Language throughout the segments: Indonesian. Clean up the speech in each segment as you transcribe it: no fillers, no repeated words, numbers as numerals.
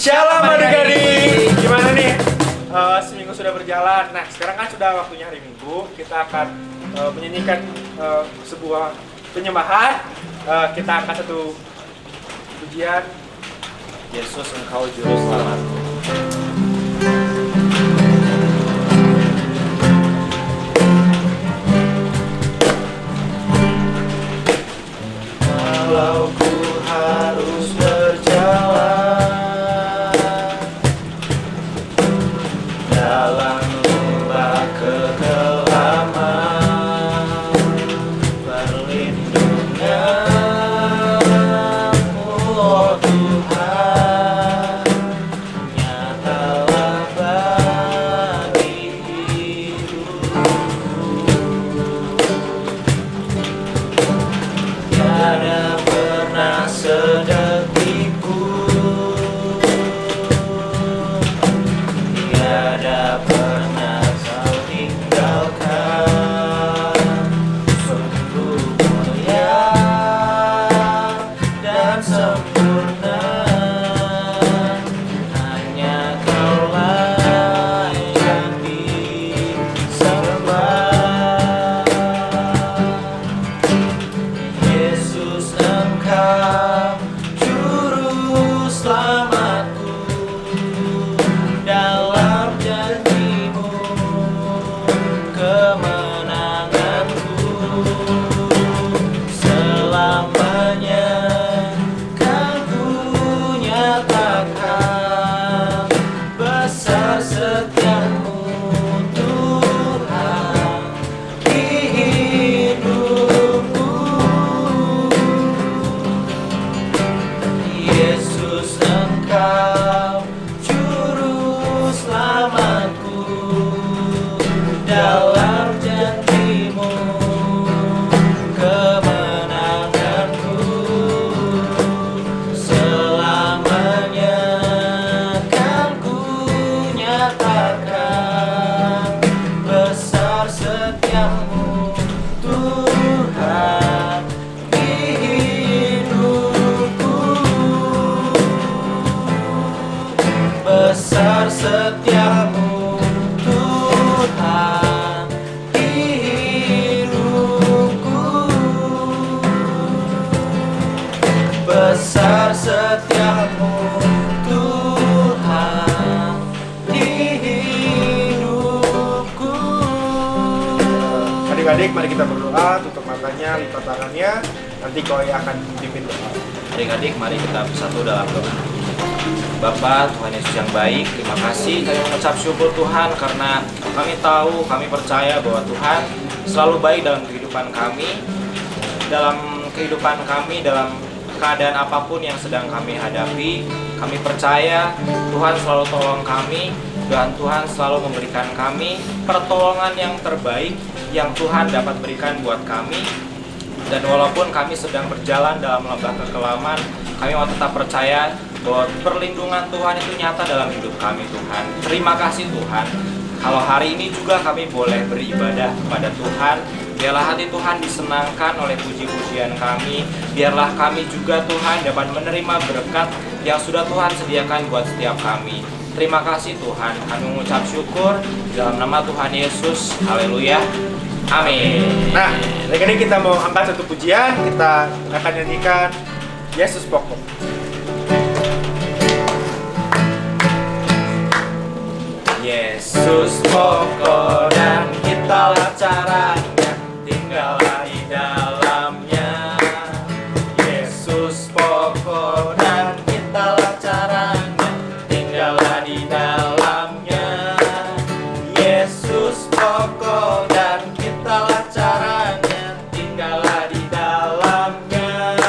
Shalom adik-adik. Gimana nih? Seminggu sudah berjalan. Nah, sekarang kan sudah waktunya hari Minggu. Kita akan menyanyikan sebuah penyembahan. Kita angkat satu pujian. Yesus, Engkau juru selamatku. Kalau ku harus berjalan dalam lembah kekelaman, perlindungan-Mu, oh Tuhan, nyatalah bagi hidupku. Tiada pernah sedetikku, tiada pernah Kau tinggalkan. Sungguh mulia dan sempurna, hanya Kaulah yang disembah. Yesus, Engkau juru selamatku, dalam janji-Mu kemenanganku. Selamanya kan ku nyatakan besar setiamu Tuhan di hidupku. Yesus, Engkau juru selamatku, dalam janji-Mu kemenanganku. Selamanya kan ku nyatakan besar setiamu Tuhan di hidupku. Besar setiamu Tuhan di hidupku. Besar setiamu Tuhan di hidupku. Adik-adik, mari kita berdoa. Tutup matanya, lipat tangannya. Nanti kau yang akan pimpin doa. Adik-adik, mari kita bersatu dalam doa. Bapa, Tuhan Yesus yang baik, terima kasih kami mengucap syukur Tuhan karena kami tahu, kami percaya bahwa Tuhan selalu baik dalam kehidupan kami, dalam keadaan apapun yang sedang kami hadapi. Kami percaya Tuhan selalu tolong kami dan Tuhan selalu memberikan kami pertolongan yang terbaik yang Tuhan dapat berikan buat kami. Dan walaupun kami sedang berjalan dalam lembah kekelaman, kami mau tetap percaya bahwa perlindungan Tuhan itu nyata dalam hidup kami, Tuhan. Terima kasih Tuhan. Kalau hari ini juga kami boleh beribadah kepada Tuhan, biarlah hati Tuhan disenangkan oleh puji-pujian kami. Biarlah kami juga Tuhan dapat menerima berkat yang sudah Tuhan sediakan buat setiap kami. Terima kasih Tuhan. Kami mengucap syukur dalam nama Tuhan Yesus. Haleluya. Amin. Nah, adik-adik, kita mau angkat satu pujian. Kita akan nyanyikan Yesus Pokok. Yesus pokok dan kitalah caranya, tinggallah di dalamnya. Yesus pokok dan kitalah caranya, tinggallah di dalamnya. Yesus pokok dan kitalah caranya, tinggallah di dalamnya.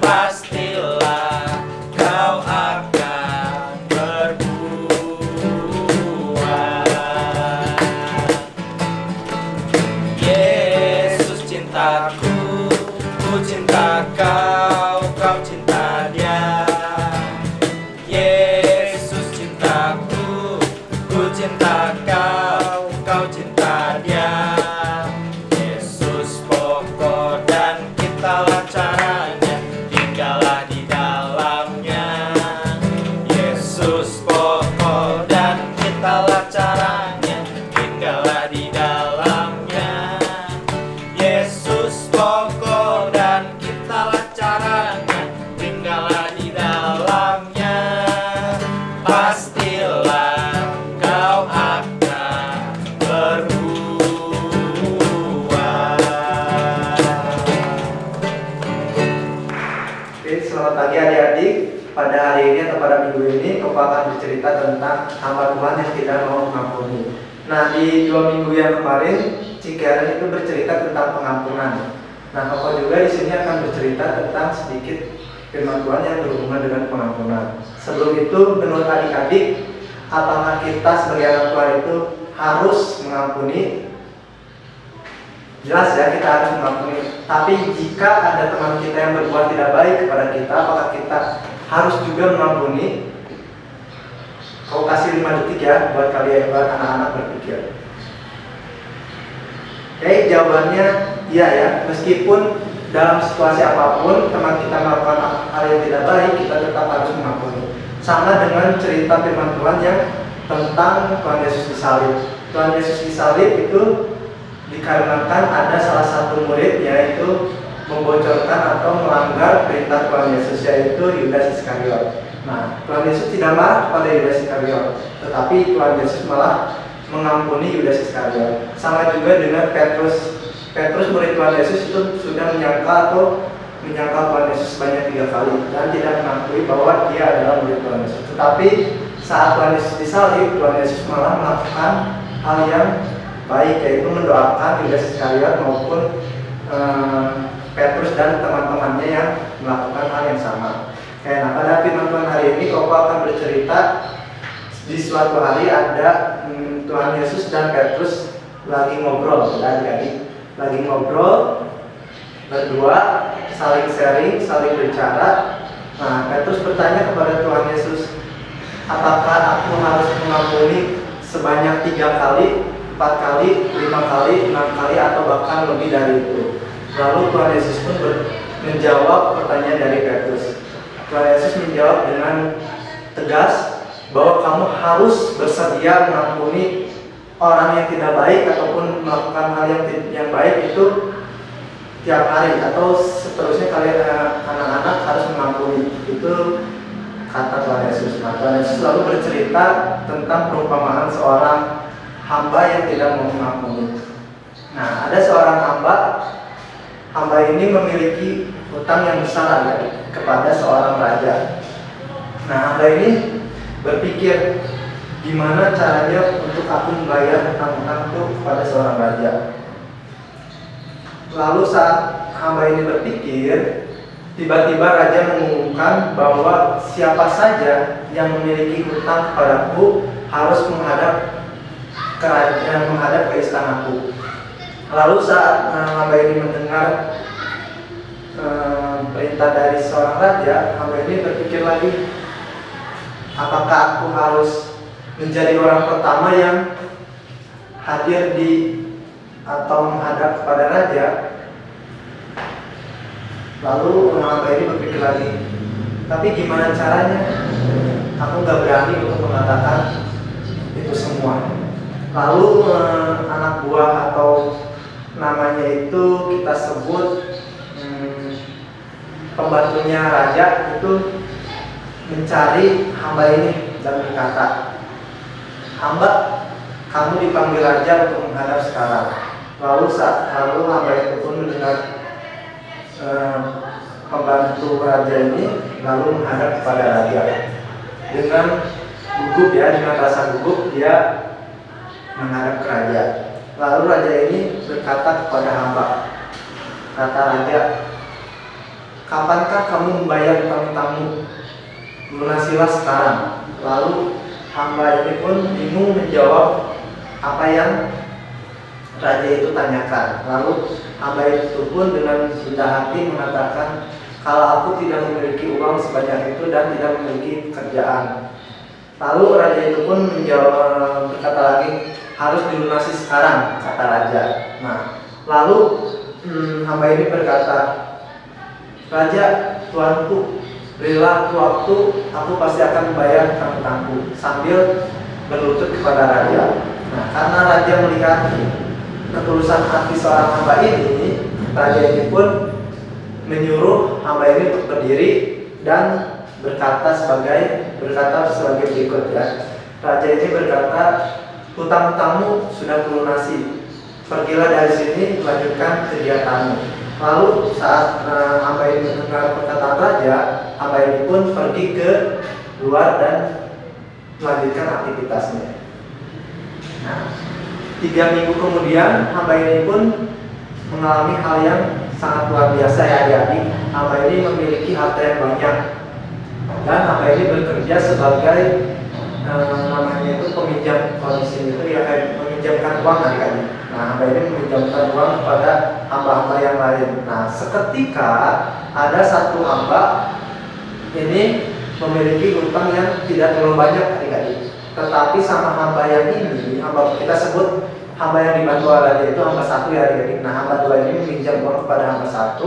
Pastilah kau akan Yesus cintaku, ku cinta kau, kau cinta dia. Yesus cintaku, ku cinta kau, kau cinta dia. Yesus pokok dan kitalah caranya, tinggallah di dalamnya. Yesus Yesus pokok dan kitalah caranya, tinggallah di dalamnya. Yesus pokok dan kitalah caranya, tinggallah di dalamnya. Pastilah kau akan berbuah. Oke, selamat pagi adik-adik. Pada hari ini atau pada minggu ini, Koko akan bercerita tentang hamba Tuhan yang tidak mau mengampuni. Nah, di 2 minggu yang kemarin, Cikeren itu bercerita tentang pengampunan. Nah, Koko juga di sini akan bercerita tentang sedikit firman Tuhan yang berhubungan dengan pengampunan. Sebelum itu, menurut adik-adik, apakah kita sebagai anak Tuhan itu harus mengampuni? Jelas ya, kita harus mengampuni. Tapi jika ada teman kita yang berbuat tidak baik kepada kita, apakah kita harus juga mengampuni? Kau kasih 5 detik ya buat kalian, buat anak-anak berpikir. Oke, jawabannya iya ya. Meskipun dalam situasi apapun teman kita melakukan hal yang tidak baik, kita tetap harus mengampuni. Sama dengan cerita firman Tuhan yang tentang Tuhan Yesus disalib. Tuhan Yesus disalib itu dikarenakan ada salah satu murid yaitu membocorkan atau melanggar perintah Tuhan Yesus, yaitu Yudas Iskariot. Nah, Tuhan Yesus tidak marah kepada Yudas Iskariot, tetapi Tuhan Yesus malah mengampuni Yudas Iskariot. Sama juga dengan Petrus. Petrus murid Tuhan Yesus itu sudah menyangka Tuhan Yesus sebanyak 3 kali dan tidak mengakui bahwa dia adalah murid Tuhan Yesus. Tetapi saat Tuhan Yesus disalib, Tuhan Yesus malah melakukan hal yang baik, yaitu mendoakan Yudas Iskariot maupun Petrus dan teman-temannya yang melakukan hal yang sama. Nah, pada firman Tuhan hari ini Koko akan bercerita di suatu hari ada Tuhan Yesus dan Petrus lagi ngobrol, lagi ngobrol berdua, saling sharing, saling bicara. Nah, Petrus bertanya kepada Tuhan Yesus, apakah aku harus mengampuni sebanyak 3 kali, 4 kali, 5 kali, 6 kali, atau bahkan lebih dari itu? Lalu Tuhan Yesus pun menjawab pertanyaan dari Petrus. Tuhan Yesus menjawab dengan tegas bahwa kamu harus bersedia mengampuni orang yang tidak baik ataupun melakukan hal yang baik itu tiap hari, atau seterusnya kalian anak-anak harus mengampuni. Itu kata Tuhan Yesus. Nah, Tuhan Yesus lalu bercerita tentang perumpamaan seorang hamba yang tidak mau mengampuni. Nah, ada seorang hamba ini memiliki hutang yang besar ya, kepada seorang raja. Nah, hamba ini berpikir, gimana caranya untuk aku membayar hutang-hutang itu kepada seorang raja. Lalu saat hamba ini berpikir, tiba-tiba raja mengumumkan bahwa siapa saja yang memiliki hutang kepadaku harus menghadap ke istanaku. Lalu saat hamba ini mendengar perintah dari seorang raja, hamba ini berpikir lagi, apakah aku harus menjadi orang pertama yang hadir atau menghadap kepada raja? Lalu hamba ini berpikir lagi, tapi gimana caranya? Aku gak berani untuk mengatakan itu semua. Lalu anak buah atau namanya itu kita sebut pembantunya raja itu mencari hamba ini dan berkata, hamba, kamu dipanggil raja untuk menghadap sekarang. Lalu hamba itu pun mendengar pembantu raja ini lalu menghadap kepada raja dengan gugup ya, dengan rasa gugup dia menghadap ke raja. Lalu raja ini berkata kepada hamba, kata raja, kapankah kamu membayar hutang-hutangmu? Lunasilah sekarang. Lalu hamba ini pun bingung menjawab apa yang raja itu tanyakan. Lalu hamba itu pun dengan rendah hati mengatakan, kalau aku tidak memiliki uang sebanyak itu dan tidak memiliki pekerjaan. Lalu raja itu pun menjawab, berkata lagi, harus dilunasi sekarang, kata raja. Nah, lalu hamba ini berkata, raja, tuanku, berilah aku waktu, aku pasti akan membayar hutang-hutangku, sambil berlutut kepada raja. Nah, karena raja melihat ketulusan hati seorang hamba ini, raja ini pun menyuruh hamba ini untuk berdiri dan berkata sebagai berikut ya. Raja ini berkata, hutang-hutangmu sudah kulunasi, pergilah dari sini, lanjutkan kegiatanmu. Lalu saat hamba ini mendengar perkataan raja, hamba ini pun pergi ke luar dan melanjutkan aktivitasnya. Nah, 3 minggu kemudian hamba ini pun mengalami hal yang sangat luar biasa ya adik-adik. Hamba ini memiliki harta yang banyak dan hamba ini bekerja sebagai namanya itu peminjam, kondisi itu ya kayak meminjamkan uang adik-adik. Nah, hamba ini meminjamkan uang kepada hamba-hamba yang lain. Nah, seketika ada satu hamba ini memiliki hutang yang tidak terlalu banyak adik-adik. Tetapi sama hamba yang ini, hamba kita sebut hamba yang dibantu raja itu hamba 1 ya adik-adik. Nah, hamba 2 ini meminjam uang kepada hamba 1,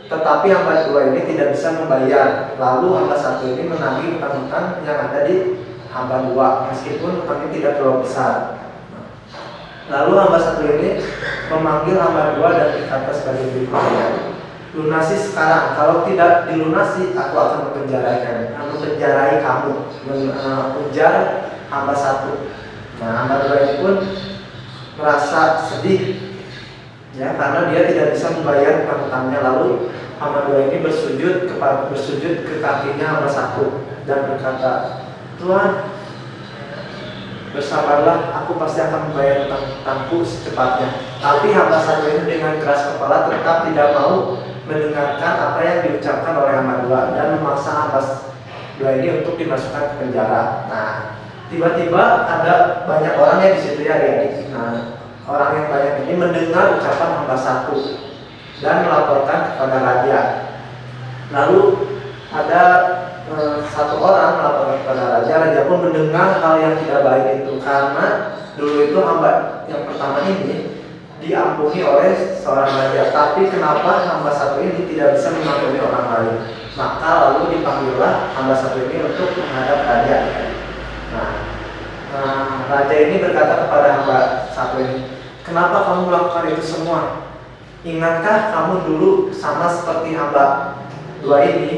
tetapi hamba 2 ini tidak bisa membayar. Lalu hamba 1 ini menagih hutang-hutang yang ada di hamba 2, meskipun hutangnya tidak terlalu besar. Lalu hamba 1 ini memanggil hamba 2 dan berkata sebagai berikutnya, lunasi sekarang, kalau tidak dilunasi aku akan mempenjarai kamu, ujar hamba 1. Nah, hamba 2 ini pun merasa sedih ya, karena dia tidak bisa membayar hutang-hutangnya. Lalu hamba 2 ini bersujud ke kakinya hamba 1 dan berkata, Tuhan, bersabarlah, aku pasti akan membayar hutang-hutangku secepatnya. Tapi hamba 1 ini dengan keras kepala tetap tidak mau mendengarkan apa yang diucapkan oleh hamba 2 dan memaksa hamba 2 ini untuk dimasukkan ke penjara. Nah, tiba-tiba ada banyak orang yang di situ ya adik-adik. Nah, orang yang banyak ini mendengar ucapan hamba 1 dan melaporkan kepada raja. Lalu ada satu orang melaporkan kepada raja. Raja pun mendengar hal yang tidak baik itu, karena dulu itu hamba yang pertama ini diampuni oleh seorang raja, tapi kenapa hamba 1 ini tidak bisa mengampuni orang lain? Maka lalu dipanggillah hamba 1 ini untuk menghadap raja. Nah, raja ini berkata kepada hamba 1 ini, kenapa kamu melakukan itu semua? Ingatkah kamu dulu sama seperti hamba 2 ini?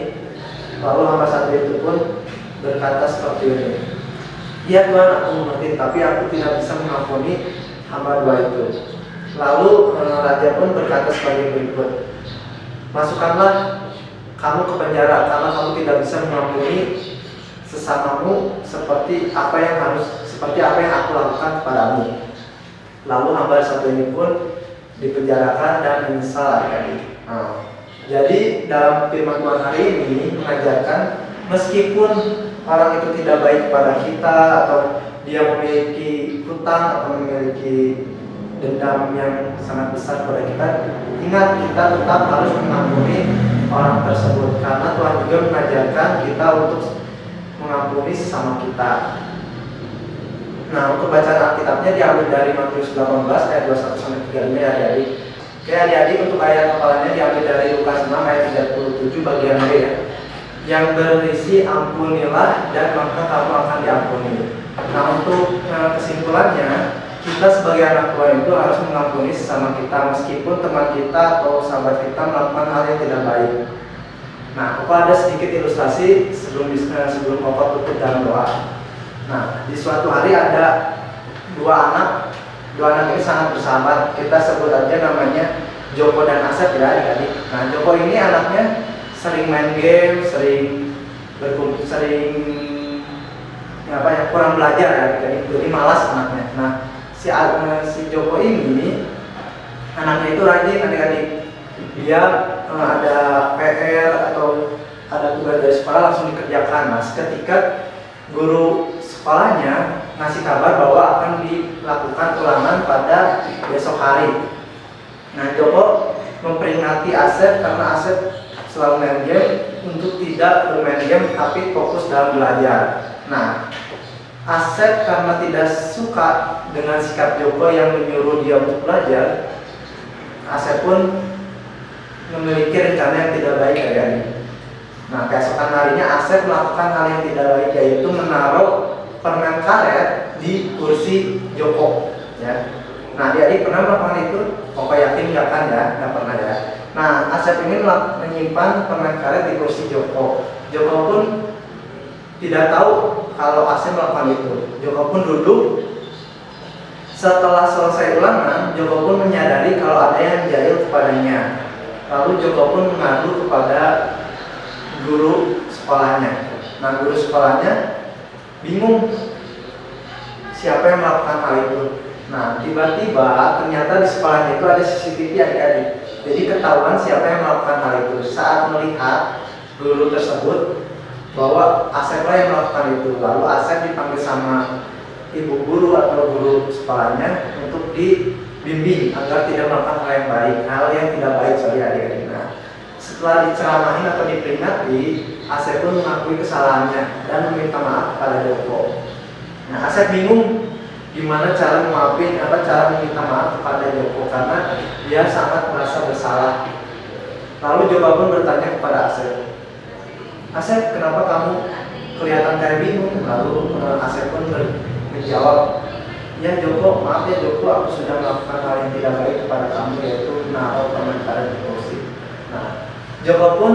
Lalu hamba 1 itu pun berkata seperti ini, iya Tuhan, aku mengerti, tapi aku tidak bisa mengampuni hamba 2 itu. Lalu raja pun berkata sebagai berikut, masukkanlah kamu ke penjara karena kamu tidak bisa mengampuni sesamamu seperti apa yang aku lakukan kepadamu. Lalu hamba 1 ini pun dipenjarakan dan menyesal adik-adik. Jadi dalam firman Tuhan hari ini mengajarkan, meskipun orang itu tidak baik kepada kita, atau dia memiliki hutang atau memiliki dendam yang sangat besar kepada kita, ingat kita tetap harus mengampuni orang tersebut, karena Tuhan juga mengajarkan kita untuk mengampuni sesama kita. Nah, untuk bacaan Alkitabnya diambil dari Matius 18 ayat 21-35 ya adik-adik. Oke adik-adik, untuk ayat hafalannya diambil dari Lukas 6 ayat 37 bagian B ya, yang berisi ampunilah dan maka kamu akan diampuni. Nah, untuk kesimpulannya, kita sebagai anak Tuhan itu harus mengampuni sesama kita, meskipun teman kita atau sahabat kita melakukan hal yang tidak baik. Nah, Koko ada sedikit ilustrasi sebelum Koko tutup dalam doa. Nah, di suatu hari ada dua anak ini sangat bersahabat. Kita sebut aja namanya Joko dan Asep ya adik-adik. Nah, Joko ini anaknya sering main game, sering kurang belajar ya adik-adik. Jadi malas anaknya. Nah, si Joko ini anaknya itu rajin adik-adik. Dia ada PR atau ada tugas dari sekolah langsung dikerjakan. Nah, ketika guru sekolahnya ngasih kabar bahwa akan dilakukan ulangan pada besok hari. Nah, Joko memperingati Asep karena Asep selalu main game untuk tidak bermain game tapi fokus dalam belajar. Nah, Asep karena tidak suka dengan sikap Joko yang menyuruh dia untuk belajar, Asep pun memiliki rencana yang tidak baik adik-adik. Nah, keesokan harinya Asep melakukan hal yang tidak baik, yaitu menaruh permen karet di kursi Joko. Ya. Nah, adik-adik pernah melakukan itu? Pokok yakin nggak kan ya? Nggak pernah ya. Nah, Asep ini menyimpan permen karet di kursi Joko. Joko pun tidak tahu kalau Asep melakukan itu. Joko pun duduk. Setelah selesai ulangan, Joko pun menyadari kalau ada yang jahil kepadanya. Lalu Joko pun mengadu kepada guru sekolahnya. Nah, guru sekolahnya bingung siapa yang melakukan hal itu. Nah, tiba-tiba ternyata di sekolahnya itu ada CCTV adik-adik. Jadi ketahuan siapa yang melakukan hal itu. Saat melihat guru tersebut bahwa Aseplah yang melakukan itu, lalu Asep dipanggil sama ibu guru atau guru sekolahnya untuk dibimbing agar tidak melakukan hal yang baik, hal yang tidak baik sorry adik-adik. Nah, setelah diceramahin atau diperingati, Asep pun mengakui kesalahannya dan meminta maaf kepada Joko. Nah, Asep bingung gimana cara cara meminta maaf kepada Joko karena dia sangat merasa bersalah. Lalu Joko pun bertanya kepada Asep, Asep, kenapa kamu kelihatan kayak bingung? Lalu Asep pun menjawab, ya Joko, maaf ya Joko, aku sudah melakukan hal yang tidak baik kepada kamu, yaitu menaruh permen karet di kursi. Nah, Joko pun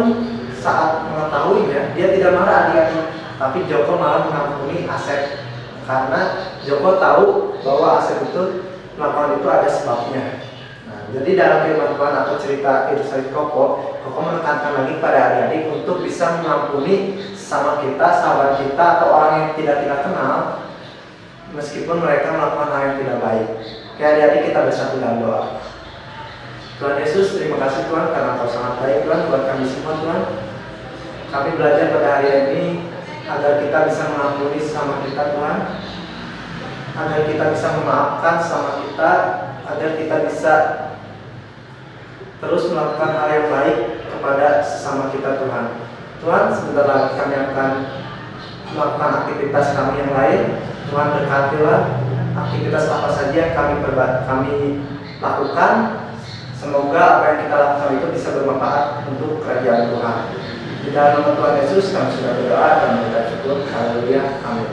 saat mengetahuinya, dia tidak marah adik-adik, tapi Joko malah mengampuni Asep karena Joko tahu bahwa Asep itu melakukan itu ada sebabnya. Nah, jadi dalam firman Tuhan atau cerita Ilustrasi Koko menekankan lagi pada adik-adik untuk bisa mengampuni sama kita, sahabat kita, atau orang yang tidak kita kenal, meskipun mereka melakukan hal yang tidak baik. Oke adik-adik, kita bersatu dalam doa. Tuhan Yesus, terima kasih Tuhan karena Kau sangat baik Tuhan buat kami semua Tuhan. Kami belajar pada hari ini agar kita bisa mengampuni sama kita Tuhan, agar kita bisa memaafkan sama kita, agar kita bisa terus melakukan hal yang baik kepada sesama kita Tuhan. Tuhan, sebentar lagi kami akan melakukan aktivitas kami yang lain. Tuhan, berkatilah aktivitas apa saja yang kami lakukan. Semoga apa yang kita lakukan itu bisa bermanfaat untuk kerajaan Tuhan. Di dalam nama Tuhan Yesus kami sudah berdoa dan mengucap syukur. Haleluya. Amin.